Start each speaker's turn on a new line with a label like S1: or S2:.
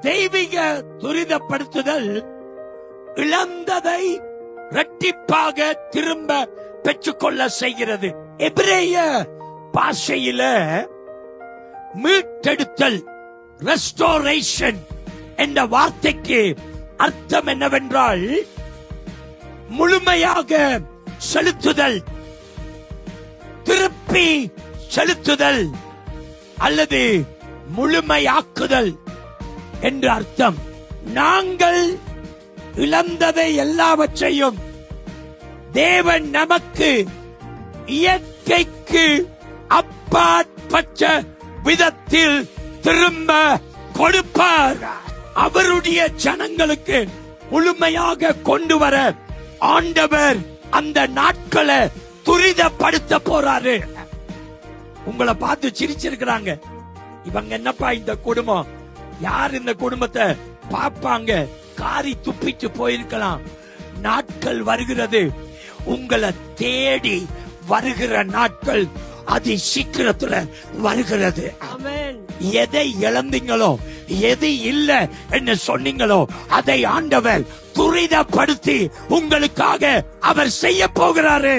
S1: தெய்வீக துரிதப்படுத்துதல் இழந்ததை இரட்டிப்பாக திரும்ப பெற்றுக்கொள்ள செய்கிறது. எபிரேய பாஷையில மீட்டெடுத்தல், ரெஸ்டோரேஷன் என்ற வார்த்தைக்கு அர்த்தம் என்னவென்றால் முழுமையாக செலுத்துதல், திருப்பி செலுத்துதல் அல்லது முழுமையாக்குதல் என்று அர்த்தம். நாங்கள் இழந்ததை எல்லாவற்றையும் தேவன் நமக்கு இயற்கைக்கு அப்பாற்பட்ட விதத்தில் திரும்ப கொடுப்பார். அவருடைய ஜனங்களுக்கு முழுமையாக கொண்டு வர ஆண்டவர் அந்த நாட்களை துரிதப்படுத்த போறாரு. உங்களை பார்த்து சிரிச்சிருக்கிறாங்க. இவங்க என்னப்பா இந்த குடும்பம், யார் இந்த குடும்பத்தை பாப்பாங்க, காரி துப்பிட்டு போயிருக்கலாம். நாட்கள் வருகிறது, உங்களை தேடி வருகிற நாட்கள் அதி சீக்கிரத்துல வருகிறது. எதை இழந்தீங்களோ, எது இல்ல என்று சொன்னீங்களோ அதை ஆண்டவர் துரிதப்படுத்தி உங்களுக்காக அவர் செய்ய போகிறாரு.